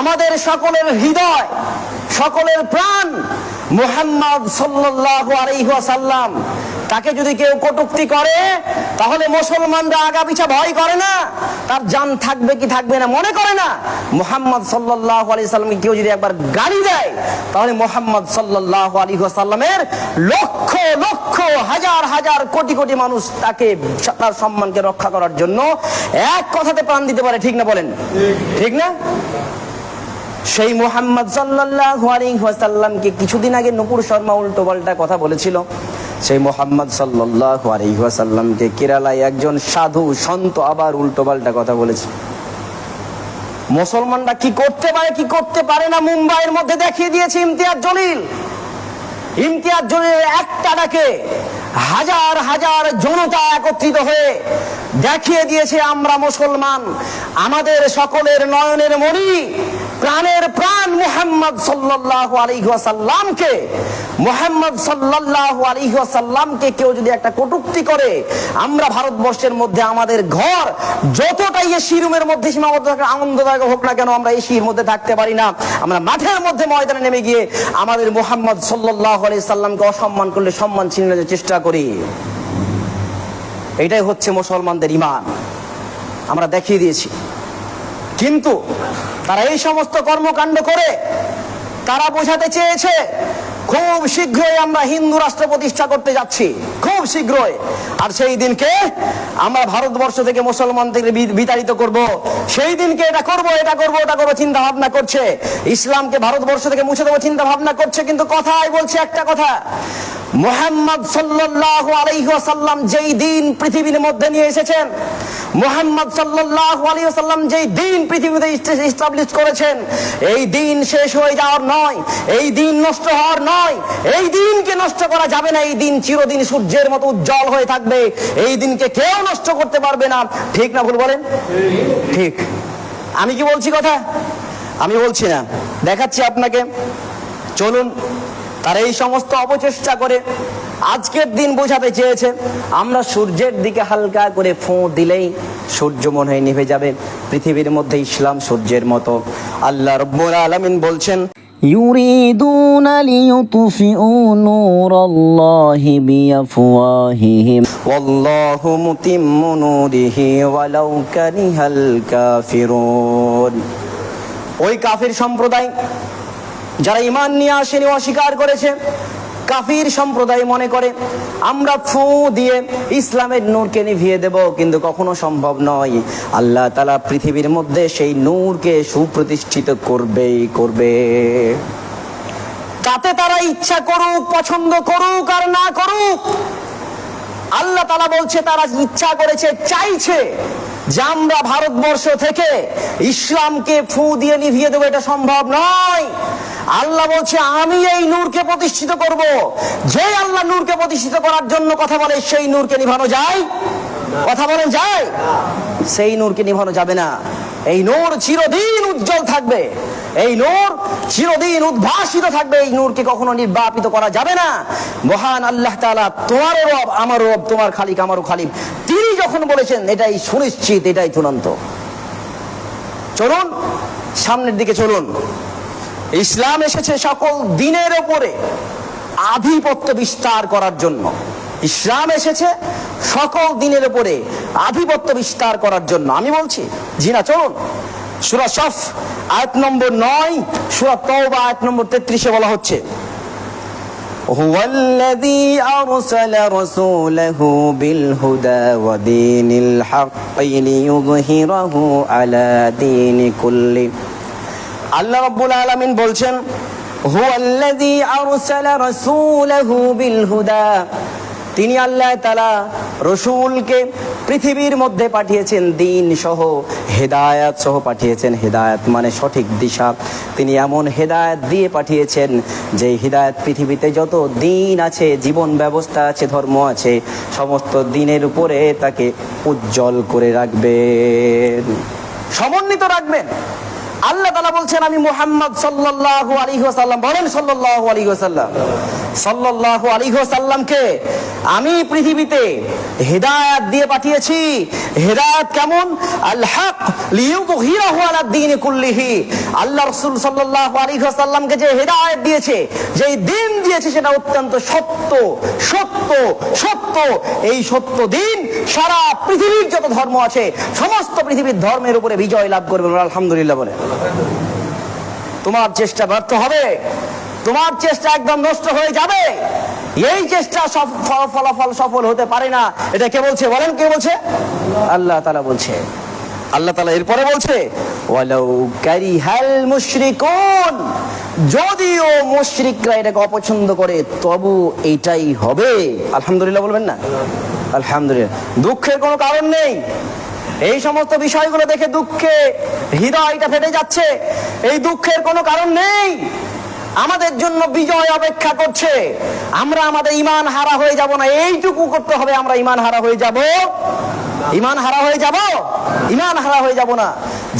আমাদের সকলের হৃদয়, সকলের প্রাণ মুহাম্মদ সাল্লাল্লাহু আলাইহি ওয়াসাল্লাম। তাকে যদি কেউ কটূক্তি করে তাহলে মুসলমানরা আগাপিছা ভয় করে না, তার জান থাকবে কি থাকবে না মনে করে না। মুহাম্মদ সাল্লাল্লাহু আলাইহি ওয়াসাল্লামকে কেউ যদি একবার গালি দেয় তাহলে মুহাম্মদ সাল্লাল্লাহু আলাইহি ওয়াসাল্লামের লক্ষ লক্ষ হাজার হাজার কোটি কোটি মানুষ তাকে, তার সম্মানকে রক্ষা করার জন্য এক কথাতে প্রাণ দিতে পারে। ঠিক না বলেন? ঠিক না? সেই মুহাম্মদ সাল্লাল্লাহু আলাইহি ওয়াসাল্লামকে কিছুদিন আগে নূপুর শর্মা উল্টো পাল্টা কথা বলেছিল। সেই মুহাম্মদ সাল্লাল্লাহু আলাইহি ওয়াসাল্লামকে কেরালায় একজন সাধু সন্ত আবার উল্টো পাল্টা কথা বলেছে। মুসলমানরা কি করতে পারে কি করতে পারে না মুম্বাইয়ের মধ্যে দেখিয়ে দিয়েছে ইমতিয়াজ জলিল। ইমতিয়াজ জলিলের একটা ডাকে হাজার হাজার জনতা একত্রিত হয়ে দেখিয়ে দিয়েছে আমরা মুসলমান। আমাদের সকলের নয়নের মণি, প্রাণের প্রাণ মুহাম্মদ সাল্লাল্লাহু আলাইহি ওয়াসাল্লামকে, মুহাম্মদ সাল্লাল্লাহু আলাইহি ওয়াসাল্লামকে কেউ যদি একটা কটূক্তি করে, আমরা ভারতবর্ষের মধ্যে আমাদের ঘর যতটাই এসি রুমের মধ্যে সীমাবদ্ধ থাকে, আনন্দদায়ক হোক না কেন, আমরা এসির মধ্যে থাকতে পারি না। আমরা মাঠের মধ্যে ময়দানে নেমে গিয়ে আমাদের মুহাম্মদ সাল্লাল্লাহু আলাইহি ওয়াসাল্লামকে অসম্মান করলে সম্মান ছিনিয়ে নেওয়ার চেষ্টা করি। এটাই হচ্ছে মুসলমানদের ঈমান, আমরা দেখিয়ে দিয়েছি। কিন্তু তারা এই সমস্ত কর্মকাণ্ড করে তারা বোঝাতে চেয়েছে খুব শীঘ্রই আমরা হিন্দু রাষ্ট্র প্রতিষ্ঠা করতে যাচ্ছি, খুব শীঘ্রই। আর সেই দিনকে আমরা ভারতবর্ষ থেকে মুসলমানদের বিতাড়িত করব, সেই দিনকে এটা করব এটা করব ওটা করবো চিন্তা ভাবনা করছে। ইসলামকে ভারতবর্ষ থেকে মুছে দেবো চিন্তা ভাবনা করছে, কিন্তু কথাই বলছে একটা কথা, মুহাম্মদ সাল্লাল্লাহু আলাইহি ওয়াসাল্লাম যেই দিন পৃথিবীর মধ্যে নিয়ে এসেছেন, মুহাম্মদ সাল্লাল্লাহু আলাইহি ওয়াসাল্লাম যেই দিন পৃথিবীতে এস্টাবলিশ করেছেন, এই দিন শেষ হয়ে যাওয়ার নয়, এই দিন নষ্ট হওয়ার নয়, এই দিনকে নষ্ট করা যাবে না। এই দিন চিরদিন সূর্যের মতো উজ্জ্বল হয়ে থাকবে, এই দিনকে কেউ নষ্ট করতে পারবে না। ঠিক না ভুল বলেন? ঠিক। আমি কি বলছি কথা? আমি বলছি না, দেখাচ্ছি আপনাকে। চলুন। তারা এই সমস্ত অপচেষ্টা করে আজকের দিন বোঝাতে চেয়েছে আমরা সূর্যের দিকে হালকা করে ফোঁ দিলেই সূর্য মনে হয় নিভে যাবে, পৃথিবীর মধ্যে ইসলাম সূর্যের মতো। আল্লাহ রাব্বুল আলামিন বলছেন, يريدون ليطفئوا نور الله بأفواههم والله متم نوره ولو كره الكافرون। ওই কাফির সম্প্রদায় যারা ঈমান নিয়ে আসেনি, অস্বীকার করেছে, কাফির সম্প্রদায় মনে করে আমরা ফু দিয়ে ইসলামের নূরকে নিভিয়ে দেব, কিন্তু কখনো সম্ভব নয়। আল্লাহ তাআলা পৃথিবীর মধ্যে সেই নূরকে সুপ্রতিষ্ঠিত করবেই করবে। তাতে তারা ইচ্ছা করুক, পছন্দ করুক আর না করুক, আল্লাহ তাআলা বলছে তারা ইচ্ছা করেছে, চাইছে যে আমরা ভারতবর্ষ থেকে ইসলামকে ফু দিয়ে নিভিয়ে দেবো, এটা সম্ভব নয়। আল্লাহ বলছে আমি এই নূরকে প্রতিষ্ঠিত করব। যে আল্লাহ নূরকে প্রতিষ্ঠিত করার জন্য কথা বলে, সেই নূরকে নিভানো যায়? কথা বলেন যায়? সেই নূরকে নিভানো যাবে না। এই নূর চিরদিন উজ্জ্বল থাকবে, এই নূর চিরদিন উদ্ভাসিত থাকবে, এই নূরকে কখনো নির্বাপিত করা যাবে না। মহান আল্লাহ তাআলা, তোমারও রব আমারও রব, তোমার খালিক আমারও খালিক, তিনি যখন বলেছেন এটাই সুনিশ্চিত, এটাই চূড়ান্ত। চলুন সামনের দিকে চলুন। ইসলাম এসেছে সকল দিনের উপরে আধিপত্য বিস্তার করার জন্য। ইসলাম এসেছে সকল দিনের উপরে আধিপত্য বিস্তার করার জন্য। আমি বলছি জি না? চলুন সূরা সফ আয়াত নম্বর 9, সূরা তাওবা আয়াত নম্বর 33-এ বলা হচ্ছে, হুয়াল্লাযী আরসালা রাসূলাহু বিল হুদা ওয়া দীনিল হাক্কি লিইয়ুযহিরাহু আলা দীনি কুল্লি। আল্লাহ রাব্বুল আলামিন বলছেন, হুয়াল্লাযী আরসালা রাসূলাহু বিল হুদা, তিনি আল্লাহ তাআলা রাসূলকে পৃথিবীর মধ্যে পাঠিয়েছেন দ্বীন সহ, হেদায়েত সহ পাঠিয়েছেন। হেদায়েত মানে সঠিক দিশা। তিনি এমন হেদায়েত দিয়ে পাঠিয়েছেন যে হেদায়েত পৃথিবীতে যত দ্বীন আছে, জীবন ব্যবস্থা আছে, ধর্ম আছে, সমস্ত দ্বীনের উপরে তাকে উজ্জ্বল করে রাখবেন, সমন্বিত রাখবেন। আল্লাহ তাআলা বলছেন আমি মুহাম্মদ সাল্লাল্লাহু আলাইহি ওয়াসাল্লাম, বলেন সাল্লাল্লাহু আলাইহি ওয়াসাল্লাম, সাল্লাল্লাহু আলাইহি ওয়াসাল্লামকে আমি পৃথিবীতে হেদায়েত দিয়ে পাঠিয়েছি। হেদায়েত কেমন? আল হক লিইয়ুযহিরাহু আলা দ্বীন কুল্লিহি। আল্লাহ রাসূল সাল্লাল্লাহু আলাইহি ওয়াসাল্লামকে যে হেদায়েত দিয়েছে, যেই দ্বীন দিয়েছে, সেটা অত্যন্ত সত্য সত্য সত্য। এই সত্য দ্বীন সারা পৃথিবীর যত ধর্ম আছে সমস্ত পৃথিবীর ধর্মের উপরে বিজয় লাভ করবে। আলহামদুলিল্লাহ বলে। তোমার চেষ্টা ব্যর্থ হবে, তোমার চেষ্টা একদম নষ্ট হয়ে যাবে। এই চেষ্টা ফলাফল সফল হতে পারে না। এটা কে বলছে বলেন? কে বলছে? আল্লাহ তাআলা বলছে। আল্লাহ তাআলা এরপরে বলছে ওয়ালাউ কারিহাল মুশরিকুন, যদিও মুশরিকরা এটাকে অপছন্দ করে তবু এটাই হবে। আলহামদুলিল্লাহ বলবেন না? আলহামদুলিল্লাহ। দুঃখের কোনো কারণ নেই। এই সমস্ত বিষয়গুলো দেখে দুঃখে হৃদয়টা ফেটে যাচ্ছে। এই দুঃখের কোনো কারণ নেই। আমাদের জন্য বিজয় অপেক্ষা করছে। আমরা আমাদের ঈমান হারা হয়ে যাব না, এইটুকু করতে হবে। আমরা ঈমান হারা হয়ে যাব, ঈমান হারা হয়ে যাব, ঈমান হারা হয়ে যাব না।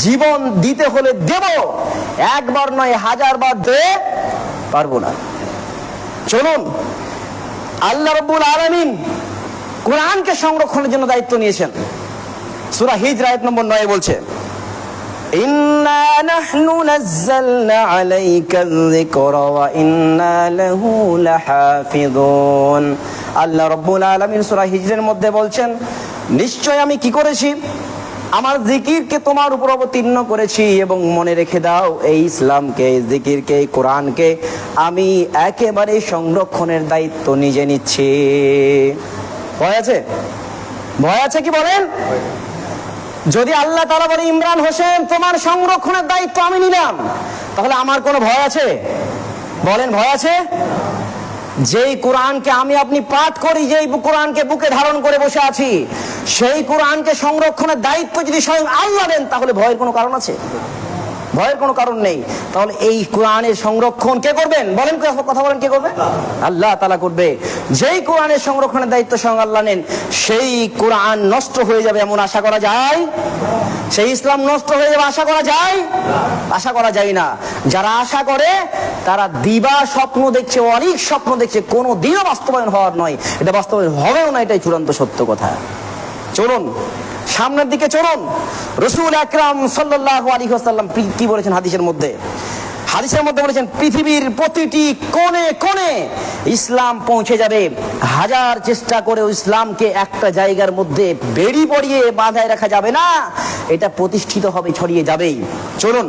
জীবন দিতে হলে দেব, একবার নয় হাজারবার দিয়ে পারবো না। চলুন, আল্লাহ রাব্বুল আলামিন কোরআনকে সংরক্ষণের জন্য দায়িত্ব নিয়েছেন। সূরা হিজর আয়াত নম্বর 9 বলছে ইন্না নাহনু নাযালনা আলাইকা যিকরা ওয়া ইন্না লাহু লাহাফিযুন। আল্লাহ রাব্বুল আলামিন সূরা হিজরের মধ্যে বলছেন, নিশ্চয় আমি কি করেছি? আমার জিকিরকে তোমার উপর অবতীর্ণ করেছি, এবং মনে রেখে দাও এই ইসলামকে, এই জিকিরকে, এই কোরআনকে আমি একেবারে সংরক্ষণের দায়িত্ব নিজে নিচ্ছি। ভয় আছে? ভয় আছে কি বলেন? যদি আল্লাহ তাআলা বলে ইমরান হোসেন তোমার সংরক্ষণের দায়িত্ব আমি নিলাম, তাহলে আমার কোনো ভয় আছে? বলেন, ভয় আছে? যেই কোরআনকে আমি আপনি পাঠ করি, যেই কোরআনকে বুকে ধারণ করে বসে আছি, সেই কোরআনকে সংরক্ষণের দায়িত্ব যদি স্বয়ং আল্লাহ দেন, তাহলে ভয়ের কোনো কারণ আছে? ভয়ের কোনো কারণ নেই। তাহলে এই কোরআনের সংরক্ষণ কে করবেন? বলেন, কথা বলেন, কে করবে? আল্লাহ তাআলা করবে। যেই কোরআনের সংরক্ষণের দায়িত্ব স্বয়ং আল্লাহ নেন, সেই কোরআন নষ্ট হয়ে যাবে এমন আশা করা যায়? সেই ইসলাম নষ্ট হয়ে যাবে আশা করা যায়? আশা করা যায় না। যারা আশা করে তারা দিবা স্বপ্ন দেখছে, অনেক স্বপ্ন দেখছে, কোনো দিনও বাস্তবায়ন হওয়ার নয়। এটা বাস্তবায়ন হবেও না, এটাই চূড়ান্ত সত্য কথা। চলুন সামনের দিকে চলুন। রাসূল আকরাম সাল্লাল্লাহু আলাইহি ওয়াসাল্লাম কি বলেছেন হাদিসের মধ্যে? হাদিসের মধ্যে বলেছেন পৃথিবীর প্রতিটি কোণে কোণে ইসলাম পৌঁছে যাবে। হাজার চেষ্টা করে ইসলামকে একটা জায়গার মধ্যে বেড়ি পড়িয়ে বাঁধায় রাখা যাবে না, এটা প্রতিষ্ঠিত হবে, ছড়িয়ে যাবেই। চলুন,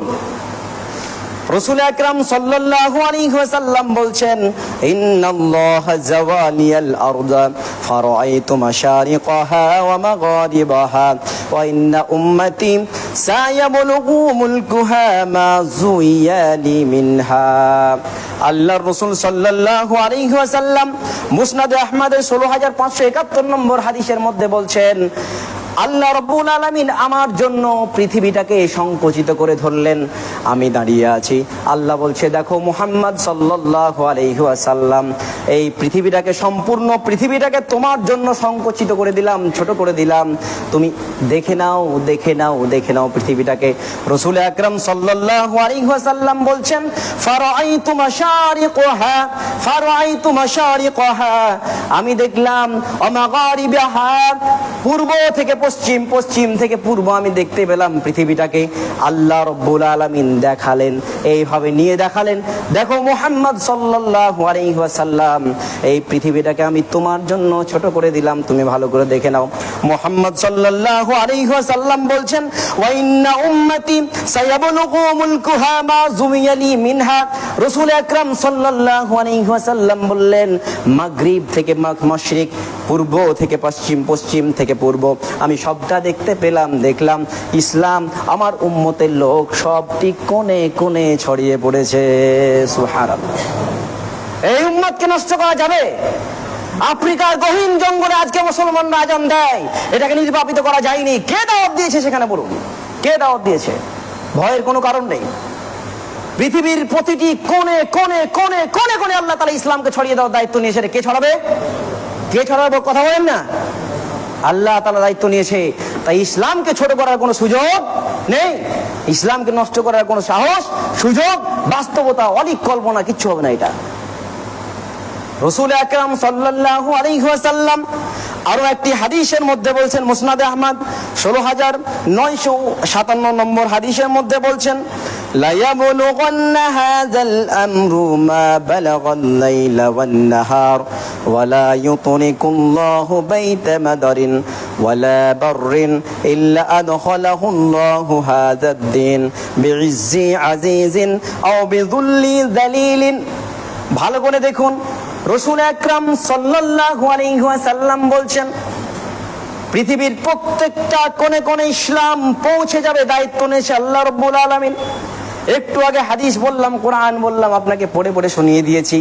রাসূল আকরাম সাল্লাল্লাহু আলাইহি ওয়াসাল্লাম বলছেন ইন্নাল্লাহা জাওয়ালিয়াল আরদা ফারাআইতু মাশারিকাহা ওয়া মাগারিবাহা ওয়া ইন্না উম্মতি সায়াবলুগু মুলকুহা মা যুইয়ালি মিনহা। আল্লাহর রাসূল সাল্লাল্লাহু আলাইহি ওয়াসাল্লাম মুসনাদ আহমদের 16571 নম্বর হাদিসের মধ্যে বলছেন, আল্লাহ রাব্বুল আলামিন আমার জন্য পৃথিবীটাকে সংকুচিত করে ধরলেন। আমি দাঁড়িয়ে আছি। আল্লাহ বলছে, দেখো মুহাম্মদ সাল্লাল্লাহু আলাইহি ওয়াসাল্লাম, এই পৃথিবীটাকে, সম্পূর্ণ পৃথিবীটাকে তোমার জন্য সংকুচিত করে দিলাম, ছোট করে দিলাম। তুমি দেখে নাও, দেখে নাও, দেখে নাও পৃথিবীটাকে। রাসূল আকরাম সাল্লাল্লাহু আলাইহি ওয়াসাল্লাম বলছেন, ফারাআইতু মাশারিকাহা, ফারাআইতু মাশারিকাহা, আমি দেখলাম, ওয়া মাগারিবাহা, পূর্ব থেকে পশ্চিম, পশ্চিম থেকে পূর্ব আমি দেখতে পেলাম পৃথিবীটাকে। আল্লাহ রাব্বুল আলামিন দেখালেন, এইভাবে নিয়ে দেখালেন, দেখো মুহাম্মদ সাল্লাল্লাহু আলাইহি ওয়াসাল্লাম, এই পৃথিবীটাকে আমি তোমার জন্য ছোট করে দিলাম, তুমি ভালো করে দেখে নাও। মুহাম্মদ সাল্লাল্লাহু আলাইহি ওয়াসাল্লাম বলছেন, ওয়া ইন্না উম্মতি সায়াবলুগু মুলকুহা মা যুইয়ালি মিনহা। রাসূল আকরাম সাল্লাল্লাহু আলাইহি ওয়াসাল্লাম বললেন, মাগরিব থেকে মাশরিক, পূর্ব থেকে পশ্চিম, পশ্চিম থেকে পূর্ব, আমি সবটা দেখতে পেলাম। দেখলাম ইসলাম আমার উম্মতের লোক সবটি কোণে কোণে ছড়িয়ে পড়েছে। সুবহানাল্লাহ। এই উম্মতকে নষ্ট করা যাবে? আফ্রিকার গহীন জঙ্গলে আজকে মুসলমানরা আজান দেয়, এটাকে নির্বাপিত করা যায়নি। কে দাওয়াত দিয়েছে সেখানে বলুন? কে দাওয়াত দিয়েছে? ভয়ের কোনো কারণ নেই। পৃথিবীর প্রতিটি কোণে কোণে কোণে কোণে কোণে আল্লাহ তাআলা ইসলামকে ছড়িয়ে দেওয়ার দায়িত্ব নিয়েছে। কে ছড়াবে? কে ছড়াবে? কথা বলেন না। আল্লাহ তাআলা দায়িত্ব নিয়েছে। তাই ইসলামকে ছোট করার কোনো সুযোগ নেই, ইসলামকে নষ্ট করার কোনো সাহস, সুযোগ, বাস্তবতা, অলিক কল্পনা কিচ্ছু হবে না। এটা রাসূল আকরাম সাল্লাল্লাহু আলাইহি ওয়াসাল্লাম আরো একটি হাদিসের মধ্যে বলছেন, মুসনাদে আহমদ 16957 নম্বর হাদিসের মধ্যে বলছেন, লা ইয়াবলুগান্না হাযাল আমরু মা বালাগাল লাইলা ওয়ান নাহার ওয়া লা ইউতরিকুল্লাহু বাইতা মাদারিন ওয়া লা বাররিন ইল্লা আদখালাহুল্লাহু হাযাদ-দ্বীন বিইজ্জি আজিজিন আও বিযুল্লি যালিলিন। ভালো করে দেখুন, রাসূল আকরাম সাল্লাল্লাহু আলাইহি ওয়াসাল্লাম বলছেন, পৃথিবীর প্রত্যেকটা কোণে কোণে ইসলাম পৌঁছে যাবে, দায়িত্ব নিয়েছে আল্লাহ রাব্বুল আলামিন। একটু আগে হাদিস বললাম, কোরআন বললাম, আপনাকে পড়ে পড়ে শুনিয়ে দিয়েছি।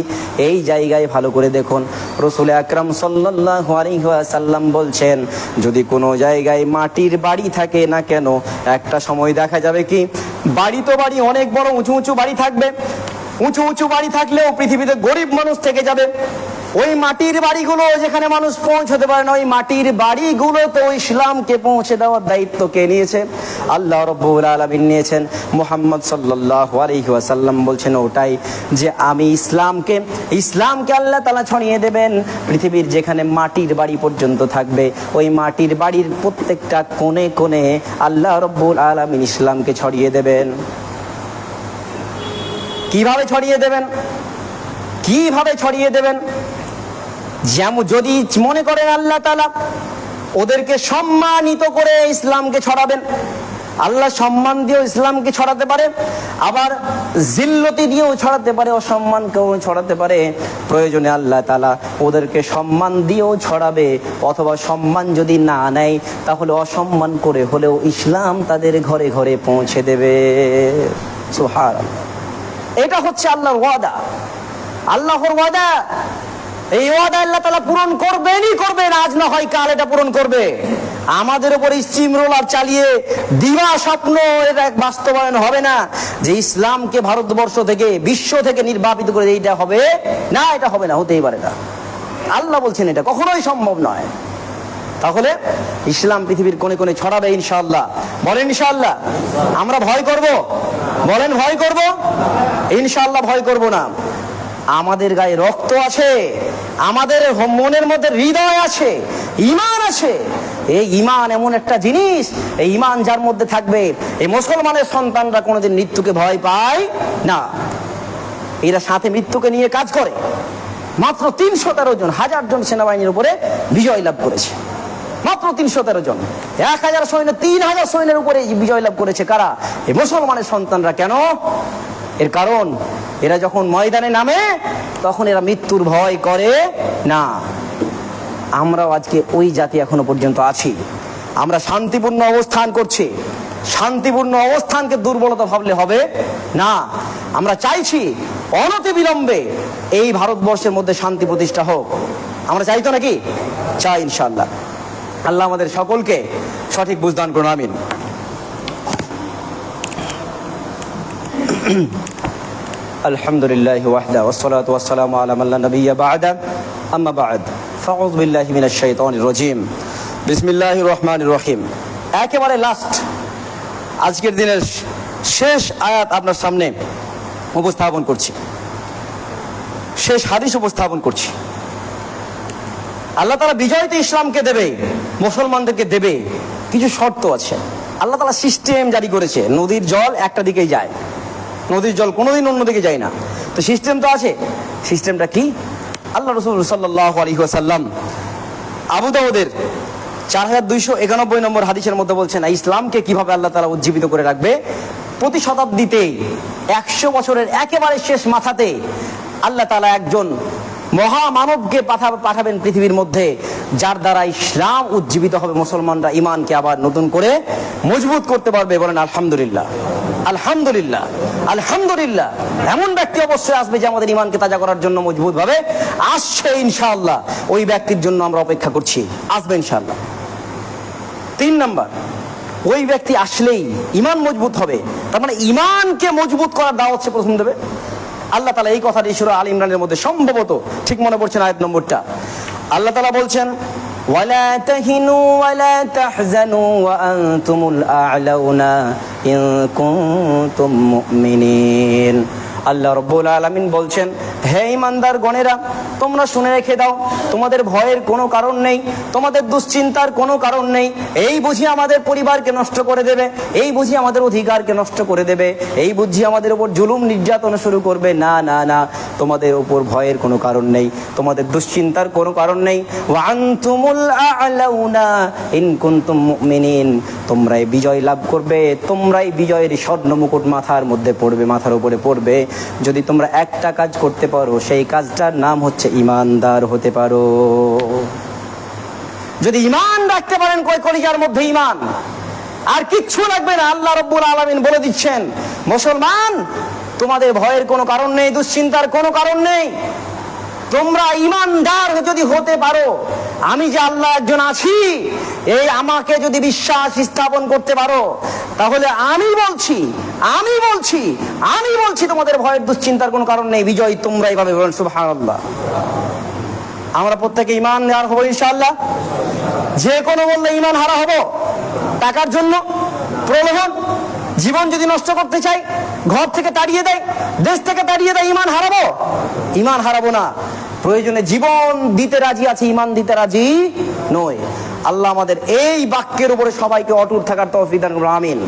এই জায়গায় ভালো করে দেখুন, রাসূল আকরাম সাল্লাল্লাহু আলাইহি ওয়াসাল্লাম বলছেন, যদি কোনো জায়গায় মাটির বাড়ি থাকে না কেন, একটা সময় দেখা যাবে কি, বাড়ি তো বাড়ি, অনেক বড় উঁচু উঁচু বাড়ি থাকবে, উঁচু উঁচু বাড়ি থাকলেও পৃথিবীতে গরিব মানুষ থেকে যাবে। ওই মাটির বাড়িগুলো যেখানে মানুষ পৌঁছতে পারে না, ওই মাটির বাড়িগুলো তো ইসলামকে পৌঁছে দেওয়ার দায়িত্ব কে নিয়েছে? আল্লাহ রাব্বুল আলামিন নিয়েছেন। মুহাম্মদ সাল্লাল্লাহু আলাইহি ওয়াসাল্লাম বলছেন ওটাই, যে আমি ইসলামকে আল্লাহ তাআলা ছড়িয়ে দেবেন। পৃথিবীর যেখানে মাটির বাড়ি পর্যন্ত থাকবে, ওই মাটির বাড়ির প্রত্যেকটা কোণে কোণে আল্লাহ রাব্বুল আলামিন ইসলামকে ছড়িয়ে দেবেন। কিভাবে ছড়িয়ে দেবেন? কিভাবে ছড়িয়ে দেবেন? যেমন যদি মনে করেন আল্লাহ তাআলা ওদেরকে সম্মানিত করে ইসলামকে ছড়াবেন, আল্লাহ সম্মান দিয়েও ইসলামকে ছড়াতে পারে, আবার জিল্লতি দিয়েও ছড়াতে পারে, অসম্মানকেও ছড়াতে পারে। প্রয়োজনে আল্লাহ তাআলা ওদেরকে সম্মান দিয়েও ছড়াবে, অথবা সম্মান যদি না নেয় তাহলে অসম্মান করে হলেও ইসলাম তাদের ঘরে ঘরে পৌঁছে দেবে। সুবহানাল্লাহ। এটা হচ্ছে আল্লাহর ওয়াদা, আল্লাহর ওয়াদা। এই ওয়াদা আল্লাহ তাআলা পূরণ করবেনই করবেন, আজ না হয় কাল এটা পূরণ করবে। আমাদের উপর স্টিম রোলার চালিয়ে দিবা স্বপ্ন এটা বাস্তবায়ন হবে না, যে ইসলামকে ভারতবর্ষ থেকে, বিশ্ব থেকে নির্বাপিত করে এইটা হবে না, এটা হবে না, হতেই পারে না। আল্লাহ বলছেন এটা কখনোই সম্ভব নয়। তাহলে ইসলাম পৃথিবীর কোণে কোণে ছড়াবে ইনশাআল্লাহ। বলেন ইনশাআল্লাহ। আমরা ভয় করব? বলেন ভয় করব? ইনশাআল্লাহ ভয় করব না। আমাদের গায়ে রক্ত আছে, আমাদের মনের মধ্যে হৃদয় আছে, ঈমান আছে। এই ঈমান এমন একটা জিনিস, এই ঈমান যার মধ্যে থাকবে, এই মুসলমানের সন্তানরা কোনোদিন মৃত্যুকে ভয় পায় না। এরা সাথে মৃত্যুকে নিয়ে কাজ করে। মাত্র 313 জন, 1000 জন সেনাবাহিনীর উপরে বিজয় লাভ করেছে। মাত্র 313 জন, 1000 সৈন্য 3000 সৈন্যের উপরে বিজয় লাভ করেছে। কারা? এই মুসলমানের সন্তানরা। কেন? এর কারণ এরা যখন ময়দানে নামে তখন এরা মৃত্যুর ভয় করে না। আমরাও আজকে ওই জাতি এখনো পর্যন্ত আছি। আমরা শান্তিপূর্ণ অবস্থান করছি। শান্তিপূর্ণ অবস্থানকে দুর্বলতা ভাবলে হবে না। আমরা চাইছি অনতি বিলম্বে এই ভারতবর্ষের মধ্যে শান্তি প্রতিষ্ঠা হোক। আমরা চাই তো নাকি? চাই ইনশাআল্লাহ। আল্লাহ আমাদের সকলকে সঠিক বুঝদান করুন, আমিন। আলহামদুলিল্লাহি ওয়াহদা ওয়াসসালাতু ওয়াসসালামু আলা মান লা নাবিয়্যা বা'দা আম্মা বা'দ ফাউযু বিল্লাহি মিনাশ শাইতানির রাজীম বিসমিল্লাহির রহমানির রহিম। একেবারে লাস্ট, আজকের দিনের শেষ আয়াত আপনার সামনে উপস্থাপন করছি, শেষ হাদিস উপস্থাপন করছি। আল্লাহ তাআলা বিজয় তো ইসলামকে দেবে, মুসলমানদেরকে দেবে, কিছু শর্ত আছে। আল্লাহ তাআলা সিস্টেম জারি করেছে। নদীর জল একটা দিকেই যায়, নদীর জল কোনোদিন অন্যদিকে যায় না। তো সিস্টেম তো আছে। সিস্টেমটা কি? আল্লাহ রাসূল সাল্লাল্লাহু আলাইহি ওয়াসাল্লাম আবু দাউদের 4291 নম্বর হাদিসের মধ্যে বলছেন, ইসলামকে কিভাবে আল্লাহ তাআলা উজ্জীবিত করে রাখবে। প্রতি শতাব্দীতে 100 বছরের একেবারে শেষ মাথাতে আল্লাহ তাআলা একজন মহামানবকে পাঠাবেন পৃথিবীর মধ্যে, যার দ্বারা ইসলাম উজ্জীবিত হবে। মুসলমানরা ইমানকে আবার নতুন করে মজবুত করতে পারবে। বলেন আলহামদুলিল্লাহ, আলহামদুলিল্লাহ, আলহামদুলিল্লাহ। এমন ব্যক্তি অবশ্যই আসবে যে আমাদের ইমানকে তাজা করার জন্য মজবুত ভাবে আসছে ইনশাআল্লাহ। ওই ব্যক্তির জন্য আমরা অপেক্ষা করছি, আসবে ইনশাআল্লাহ। 3 নাম্বার, ওই ব্যক্তি আসলেই ইমান মজবুত হবে। তার মানে ইমানকে মজবুত করার দাওয়াত সে প্রথম দেবে। আল্লাহ তাআলা এই কথাটি সূরা আল ইমরানের মধ্যে সম্ভবত, ঠিক মনে পড়ছে না আয়াত নম্বরটা, আল্লাহ তাআলা বলছেন, ওয়ালা তাহিনু ওয়ালা তাহজানু ওয়া আনতুমুল আ'লাউনা ইন কুনতুম মুমিনিন। আল্লাহ রাব্বুল আলামিন বলছেন, হে ইমানদার গণেরা, তোমরা শুনে রেখে দাও, তোমাদের ভয়ের কোনো কারণ নেই, তোমাদের দুশ্চিন্তার কোনো কারণ নেই। এই বুঝি আমাদের পরিবারকে নষ্ট করে দেবে, এই বুঝি আমাদের অধিকারকে নষ্ট করে দেবে, এই বুঝি আমাদের উপর জুলুম নির্যাতন শুরু করবে। না না না, তোমাদের উপর ভয়ের কোনো কারণ নেই, তোমাদের দুশ্চিন্তার কোনো কারণ নেই। ওয়া আনতুমুল আ'লাউনা ইন কুনতুম মুমিনিন, তোমরাই বিজয় লাভ করবে, তোমরাই বিজয়ের স্বর্ণ মুকুট মাথার মধ্যে পড়বে, মাথার উপরে পড়বে, যদি তোমরা একটা কাজ করতে পারো, সেই কাজটার নাম হচ্ছে ইমানদার হতে পারো। যদি ইমান রাখতে পারেন, কলিজার মধ্যে ইমান, আর কিচ্ছু লাগবে না। আল্লাহ রাব্বুল আলামিন বলে দিচ্ছেন, মুসলমান, তোমাদের ভয়ের কোনো কারণ নেই, দুশ্চিন্তার কোনো কারণ নেই। তোমরা ইমানদার যদি হতে পারো, আমি যে আল্লাহ একজন আছি, এই আমাকে যদি বিশ্বাস স্থাপন করতে পারো, তাহলে আমি বলছি তোমাদের ভয়ের দুশ্চিন্তার কোনো কারণ নেই, বিজয় তোমরাই পাবে। বলেন সুবহানাল্লাহ। আমরা প্রত্যেকে ইমানদার হবো ইনশাআল্লাহ। যে কোনো বললে ইমান হারা হবো, টাকার জন্য প্রলোভন, জীবন যদি নষ্ট করতে চাই, ঘর থেকে তাড়িয়ে দেয়, দেশ থেকে তাড়িয়ে দেয়, ইমান হারাবো? ইমান হারাবো না। প্রয়োজনে জীবন দিতে রাজি আছে, ইমান দিতে রাজি নয়। আল্লাহ আমাদের এই বাক্যের উপরে সবাইকে অটুট থাকার তৌফিক দান করুন, আমিন।